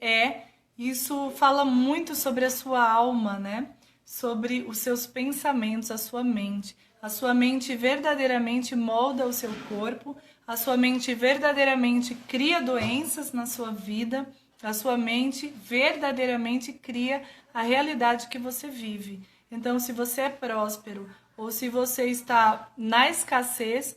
isso fala muito sobre a sua alma, né? Sobre os seus pensamentos, a sua mente. A sua mente verdadeiramente molda o seu corpo, a sua mente verdadeiramente cria doenças na sua vida, a sua mente verdadeiramente cria a realidade que você vive. Então, se você é próspero ou se você está na escassez,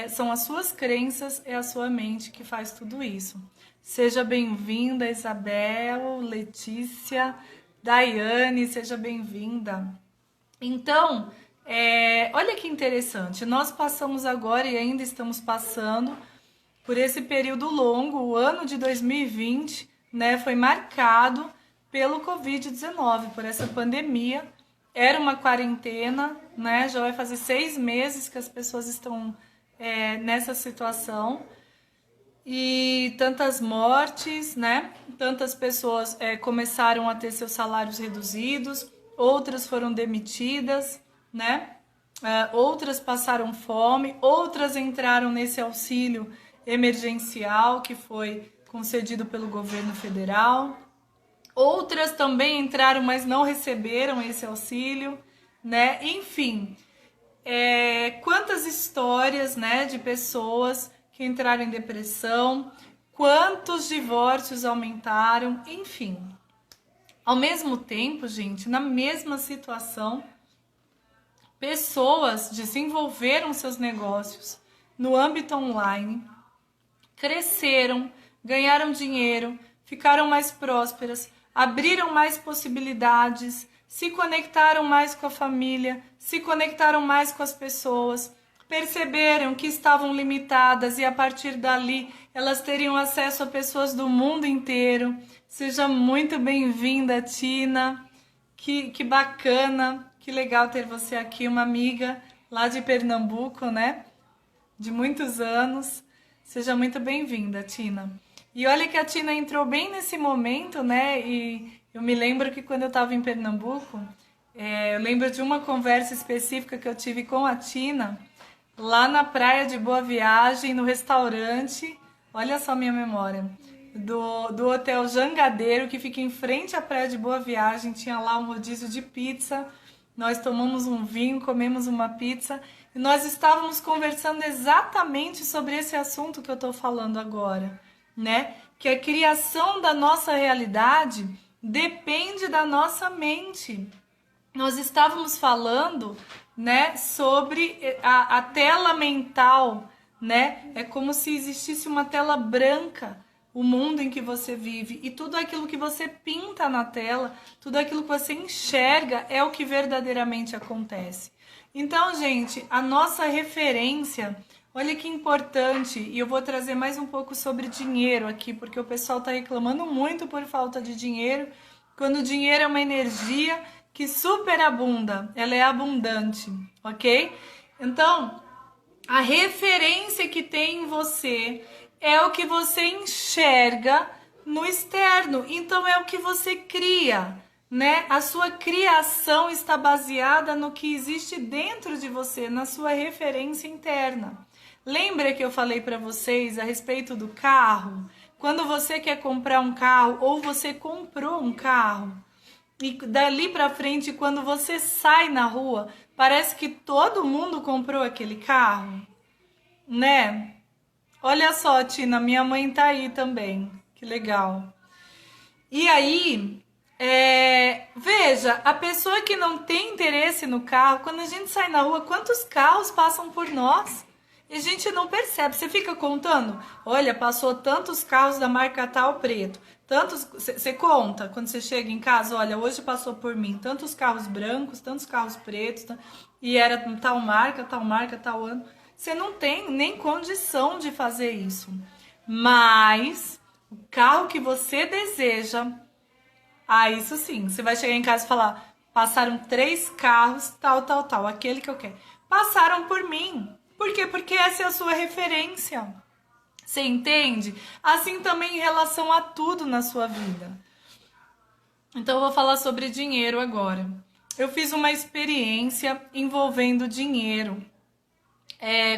são as suas crenças, é a sua mente que faz tudo isso. Seja bem-vinda, Isabel, Letícia, Daiane, seja bem-vinda. Então, olha que interessante, nós passamos agora e ainda estamos passando por esse período longo, o ano de 2020, né, foi marcado pelo Covid-19, por essa pandemia. Era uma quarentena, né, já vai fazer 6 meses que as pessoas estão nessa situação. E tantas mortes, né? Tantas pessoas começaram a ter seus salários reduzidos, outras foram demitidas, né? Outras passaram fome, outras entraram nesse auxílio emergencial que foi concedido pelo governo federal. Outras também entraram, mas não receberam esse auxílio, né? Enfim, quantas histórias, né, de pessoas que entraram em depressão, quantos divórcios aumentaram, enfim. Ao mesmo tempo, gente, na mesma situação, pessoas desenvolveram seus negócios no âmbito online, cresceram, ganharam dinheiro, ficaram mais prósperas, abriram mais possibilidades, se conectaram mais com a família, se conectaram mais com as pessoas, perceberam que estavam limitadas e a partir dali elas teriam acesso a pessoas do mundo inteiro. Seja muito bem-vinda, Tina. Que bacana, que legal ter você aqui, uma amiga lá de Pernambuco, né? De muitos anos. Seja muito bem-vinda, Tina. E olha que a Tina entrou bem nesse momento, né? E eu me lembro que quando eu estava em Pernambuco, Eu lembro de uma conversa específica que eu tive com a Tina, lá na praia de Boa Viagem, no restaurante, olha só minha memória, do Hotel Jangadeiro, que fica em frente à praia de Boa Viagem, tinha lá um rodízio de pizza, nós tomamos um vinho, comemos uma pizza, e nós estávamos conversando exatamente sobre esse assunto que eu estou falando agora, né? Que a criação da nossa realidade depende da nossa mente. Nós estávamos falando, né, sobre a tela mental, né? É como se existisse uma tela branca, o mundo em que você vive, e tudo aquilo que você pinta na tela, tudo aquilo que você enxerga é o que verdadeiramente acontece. Então, gente, a nossa referência, olha que importante, e eu vou trazer mais um pouco sobre dinheiro aqui, porque o pessoal está reclamando muito por falta de dinheiro, quando o dinheiro é uma energia que superabunda, ela é abundante, ok? Então, a referência que tem em você é o que você enxerga no externo, então é o que você cria, né? A sua criação está baseada no que existe dentro de você, na sua referência interna. Lembra que eu falei para vocês a respeito do carro? Quando você quer comprar um carro ou você comprou um carro, e dali pra frente, quando você sai na rua, parece que todo mundo comprou aquele carro, né? Olha só, Tina, minha mãe tá aí também. Que legal. E aí, veja, a pessoa que não tem interesse no carro, quando a gente sai na rua, quantos carros passam por nós? E a gente não percebe. Você fica contando? Olha, passou tantos carros da marca tal preto. Tantos, você conta quando você chega em casa, olha, hoje passou por mim tantos carros brancos, tantos carros pretos, e era tal marca, tal ano. Você não tem nem condição de fazer isso. Mas o carro que você deseja, isso sim, você vai chegar em casa e falar, passaram 3 carros, tal, aquele que eu quero. Passaram por mim. Por quê? Porque essa é a sua referência. Você entende? Assim também em relação a tudo na sua vida. Então eu vou falar sobre dinheiro agora. Eu fiz uma experiência envolvendo dinheiro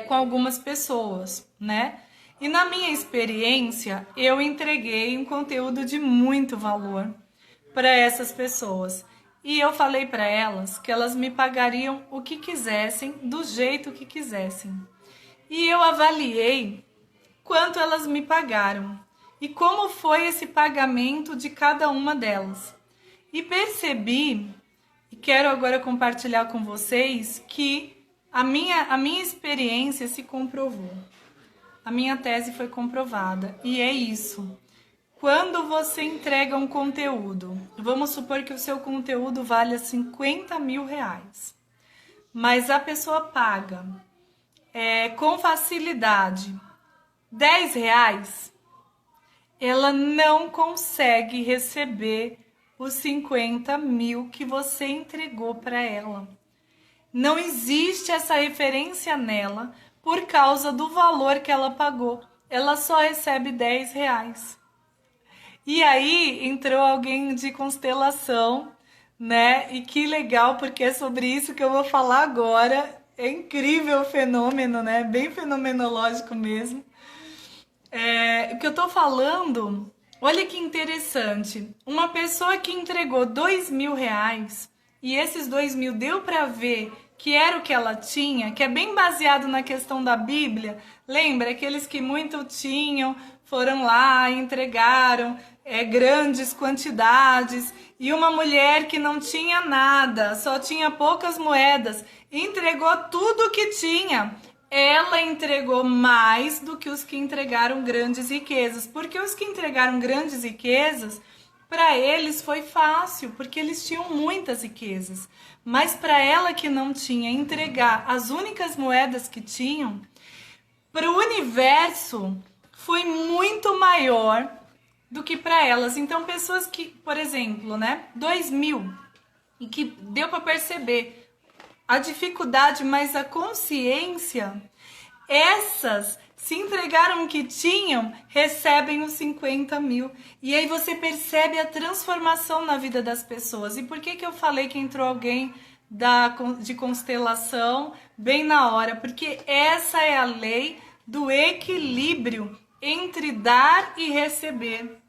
com algumas pessoas, né? E na minha experiência, eu entreguei um conteúdo de muito valor para essas pessoas. E eu falei para elas que elas me pagariam o que quisessem, do jeito que quisessem. E eu avaliei quanto elas me pagaram e como foi esse pagamento de cada uma delas. E percebi, e quero agora compartilhar com vocês, que a minha experiência se comprovou. A minha tese foi comprovada. E é isso. Quando você entrega um conteúdo, vamos supor que o seu conteúdo valha 50 mil reais, mas a pessoa paga com facilidade 10 reais, ela não consegue receber os 50 mil que você entregou para ela. Não existe essa referência nela por causa do valor que ela pagou. Ela só recebe 10 reais. E aí entrou alguém de constelação, né? E que legal, porque é sobre isso que eu vou falar agora. É incrível o fenômeno, né? Bem fenomenológico mesmo. O que eu tô falando, olha que interessante. Uma pessoa que entregou 2 mil reais e esses 2 mil deu para ver que era o que ela tinha, que é bem baseado na questão da Bíblia. Lembra? Aqueles que muito tinham foram lá e entregaram grandes quantidades. E uma mulher que não tinha nada, só tinha poucas moedas, entregou tudo o que tinha. Ela entregou mais do que os que entregaram grandes riquezas. Porque os que entregaram grandes riquezas, para eles foi fácil, porque eles tinham muitas riquezas. Mas para ela que não tinha, entregar as únicas moedas que tinham, para o universo foi muito maior do que para elas. Então, pessoas que, por exemplo, 2 mil, e que deu para perceber a dificuldade, mas a consciência, essas Se entregaram o que tinham, recebem os 50 mil. E aí você percebe a transformação na vida das pessoas. E por que eu falei que entrou alguém de constelação bem na hora? Porque essa é a lei do equilíbrio entre dar e receber.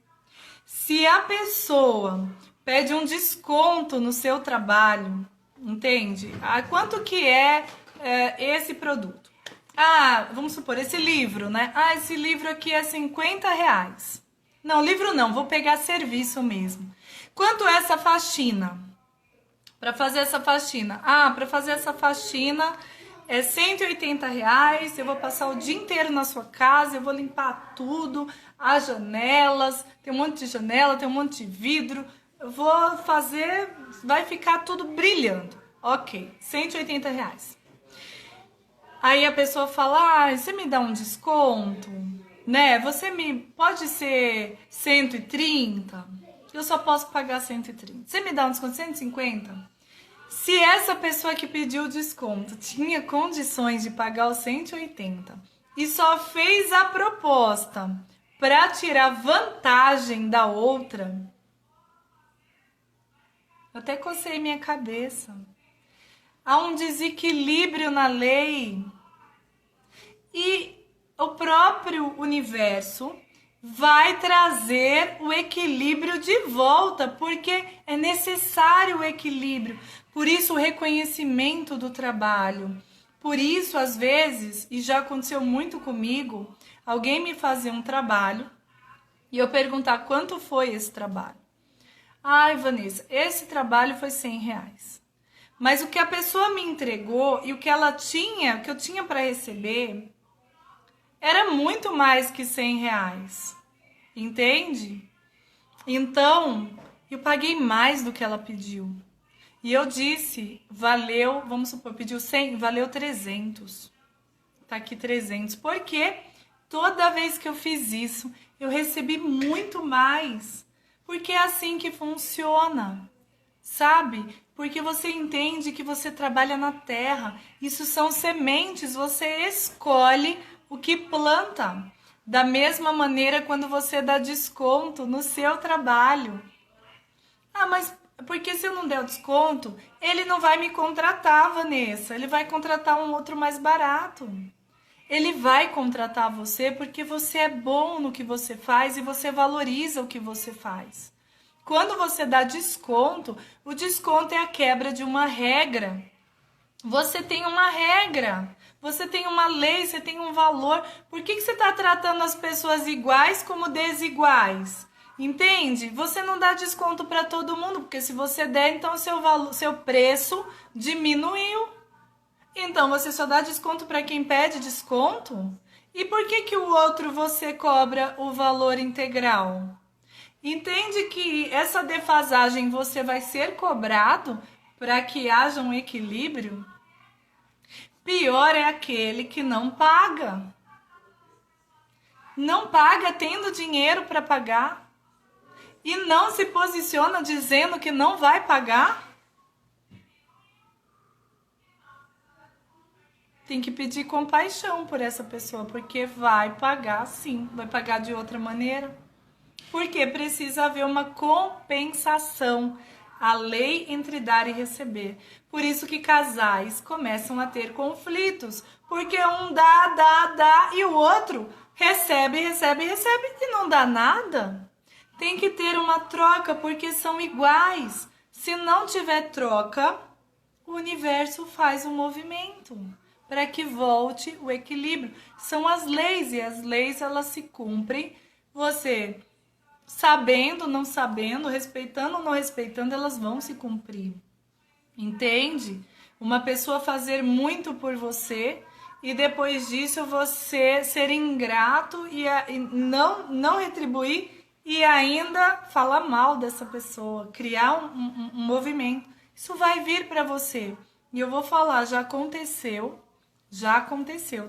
Se a pessoa pede um desconto no seu trabalho, entende? Quanto que é esse produto? Vamos supor, esse livro, né? Esse livro aqui é 50 reais. Não, livro não, vou pegar serviço mesmo. Quanto é essa faxina? Para fazer essa faxina? Para fazer essa faxina é 180 reais, eu vou passar o dia inteiro na sua casa, eu vou limpar tudo, as janelas, tem um monte de janela, tem um monte de vidro, eu vou fazer, vai ficar tudo brilhando. Ok, 180 reais. Aí a pessoa fala, você me dá um desconto, né? Pode ser 130? Eu só posso pagar 130. Você me dá um desconto de 150? Se essa pessoa que pediu o desconto tinha condições de pagar os 180 e só fez a proposta para tirar vantagem da outra, eu até cocei minha cabeça. Há um desequilíbrio na lei e o próprio universo vai trazer o equilíbrio de volta, porque é necessário o equilíbrio. Por isso o reconhecimento do trabalho. Por isso, às vezes, e já aconteceu muito comigo, alguém me fazer um trabalho e eu perguntar quanto foi esse trabalho. Vanessa, esse trabalho foi 100 reais. Mas o que a pessoa me entregou e o que eu tinha para receber, era muito mais que 100 reais. Entende? Então, eu paguei mais do que ela pediu. E eu disse, valeu, vamos supor, pediu 100, valeu 300. Tá aqui 300. Porque toda vez que eu fiz isso, eu recebi muito mais. Porque é assim que funciona. Sabe? Porque você entende que você trabalha na terra. Isso são sementes, você escolhe o que planta. Da mesma maneira quando você dá desconto no seu trabalho. Mas porque se eu não der o desconto, ele não vai me contratar, Vanessa. Ele vai contratar um outro mais barato. Ele vai contratar você porque você é bom no que você faz e você valoriza o que você faz. Quando você dá desconto, o desconto é a quebra de uma regra. Você tem uma regra, você tem uma lei, você tem um valor. Por que você está tratando as pessoas iguais como desiguais? Entende? Você não dá desconto para todo mundo, porque se você der, então seu preço diminuiu. Então você só dá desconto para quem pede desconto? E por que o outro você cobra o valor integral? Entende que essa defasagem você vai ser cobrado para que haja um equilíbrio? Pior é aquele que não paga. Não paga tendo dinheiro para pagar. E não se posiciona dizendo que não vai pagar. Tem que pedir compaixão por essa pessoa, porque vai pagar sim, vai pagar de outra maneira. Porque precisa haver uma compensação, a lei entre dar e receber. Por isso que casais começam a ter conflitos, porque um dá e o outro recebe e não dá nada. Tem que ter uma troca porque são iguais. Se não tiver troca, o universo faz um movimento para que volte o equilíbrio. São as leis e as leis elas se cumprem. Você sabendo, não sabendo, respeitando ou não respeitando, elas vão se cumprir. Entende? Uma pessoa fazer muito por você e depois disso você ser ingrato e não retribuir e ainda falar mal dessa pessoa, criar um movimento. Isso vai vir para você. E eu vou falar, já aconteceu,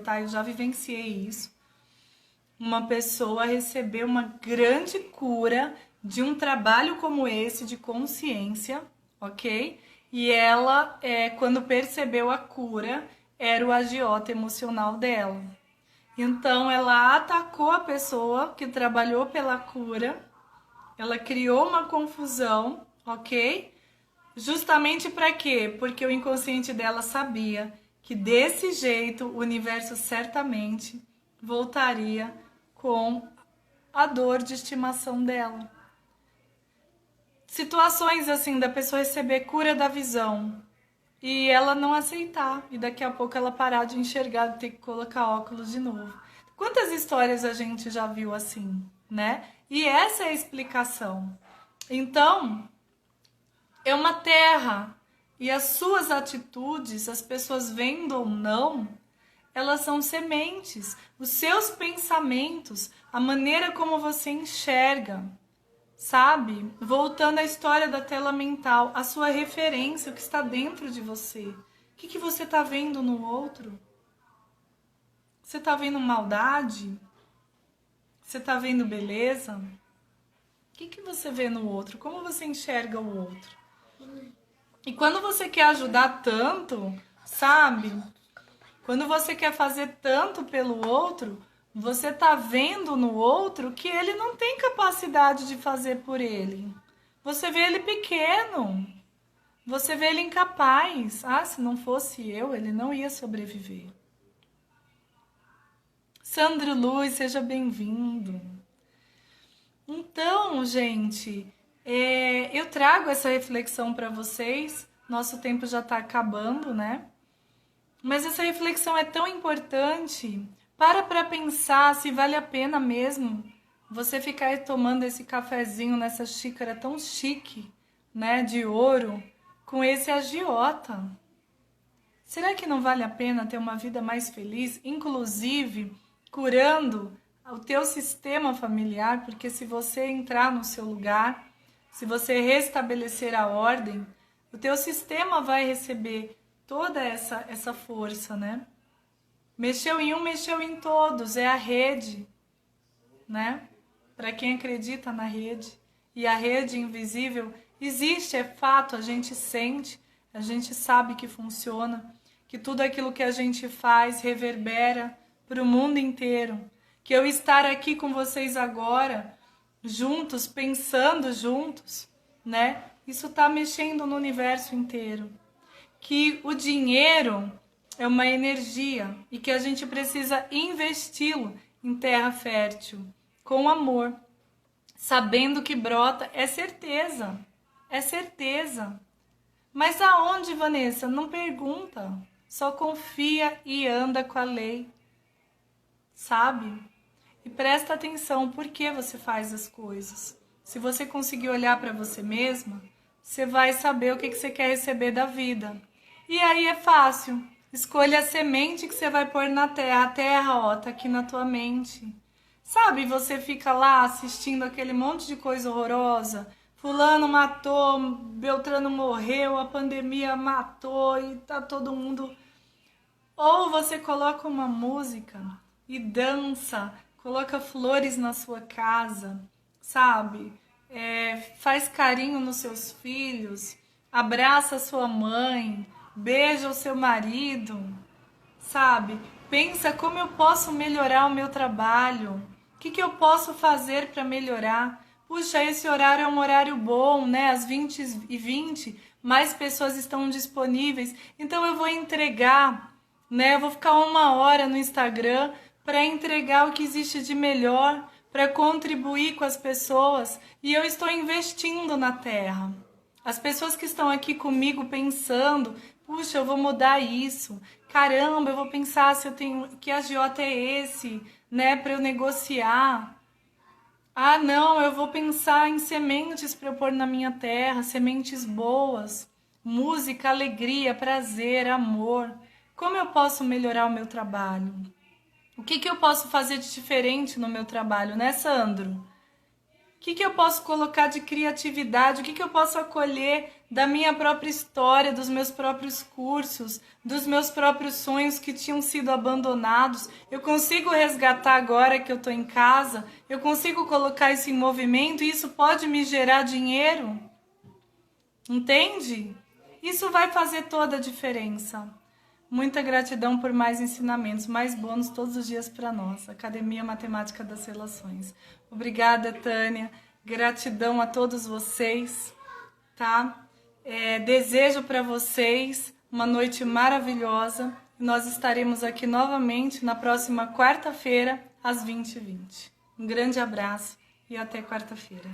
tá? Eu já vivenciei isso. Uma pessoa recebeu uma grande cura de um trabalho como esse, de consciência, ok? E ela, quando percebeu a cura, era o agiota emocional dela. Então ela atacou a pessoa que trabalhou pela cura, ela criou uma confusão, ok? Justamente para quê? Porque o inconsciente dela sabia que desse jeito o universo certamente voltaria com a dor de estimação dela. Situações assim da pessoa receber cura da visão e ela não aceitar e daqui a pouco ela parar de enxergar e ter que colocar óculos de novo. Quantas histórias a gente já viu assim, né? E essa é a explicação. Então, é uma terra e as suas atitudes, as pessoas vendo ou não, elas são sementes. Os seus pensamentos, a maneira como você enxerga, sabe? Voltando à história da tela mental, a sua referência, o que está dentro de você. O que você está vendo no outro? Você está vendo maldade? Você está vendo beleza? O que você vê no outro? Como você enxerga o outro? E quando você quer ajudar tanto, sabe? Quando você quer fazer tanto pelo outro, você tá vendo no outro que ele não tem capacidade de fazer por ele. Você vê ele pequeno. Você vê ele incapaz. Ah, se não fosse eu, ele não ia sobreviver. Sandro Luiz, seja bem-vindo. Então, gente, eu trago essa reflexão para vocês. Nosso tempo já está acabando, né? Mas essa reflexão é tão importante. Para pensar se vale a pena mesmo você ficar tomando esse cafezinho nessa xícara tão chique, né, de ouro, com esse agiota. Será que não vale a pena ter uma vida mais feliz, inclusive curando o teu sistema familiar? Porque se você entrar no seu lugar, se você restabelecer a ordem, o teu sistema vai receber toda essa força, né? Mexeu em um, mexeu em todos, é a rede, né? Para quem acredita na rede. E a rede invisível existe, é fato, a gente sente, a gente sabe que funciona, que tudo aquilo que a gente faz reverbera para o mundo inteiro. Que eu estar aqui com vocês agora, juntos, pensando juntos, né? Isso está mexendo no universo inteiro. Que o dinheiro é uma energia e que a gente precisa investi-lo em terra fértil, com amor, sabendo que brota, é certeza, é certeza. Mas aonde, Vanessa? Não pergunta, só confia e anda com a lei, sabe? E presta atenção por que você faz as coisas. Se você conseguir olhar para você mesma, você vai saber o que você quer receber da vida. E aí é fácil. Escolha a semente que você vai pôr na terra. A terra, ó, tá aqui na tua mente. Sabe, você fica lá assistindo aquele monte de coisa horrorosa. Fulano matou, Beltrano morreu, a pandemia matou e tá todo mundo... Ou você coloca uma música e dança, coloca flores na sua casa, sabe? Faz carinho nos seus filhos, abraça a sua mãe, beija o seu marido, sabe? Pensa como eu posso melhorar o meu trabalho, o que eu posso fazer para melhorar. Puxa, esse horário é um horário bom, né? Às 20h20, mais pessoas estão disponíveis, então eu vou entregar, né? Eu vou ficar 1 hora no Instagram para entregar o que existe de melhor, para contribuir com as pessoas, e eu estou investindo na terra. As pessoas que estão aqui comigo pensando, puxa, eu vou mudar isso. Caramba, eu vou pensar se eu tenho, que agiota é esse, né, para eu negociar. Ah, não, eu vou pensar em sementes para eu pôr na minha terra, sementes boas, música, alegria, prazer, amor. Como eu posso melhorar o meu trabalho? O que eu posso fazer de diferente no meu trabalho, né, Sandro? O que eu posso colocar de criatividade? O que eu posso acolher da minha própria história, dos meus próprios cursos, dos meus próprios sonhos que tinham sido abandonados? Eu consigo resgatar agora que eu estou em casa? Eu consigo colocar isso em movimento e isso pode me gerar dinheiro? Entende? Isso vai fazer toda a diferença. Muita gratidão por mais ensinamentos, mais bônus todos os dias para nós. Academia Matemática das Relações. Obrigada, Tânia. Gratidão a todos vocês, tá? Desejo para vocês uma noite maravilhosa. Nós estaremos aqui novamente na próxima quarta-feira, às 20h20. Um grande abraço e até quarta-feira.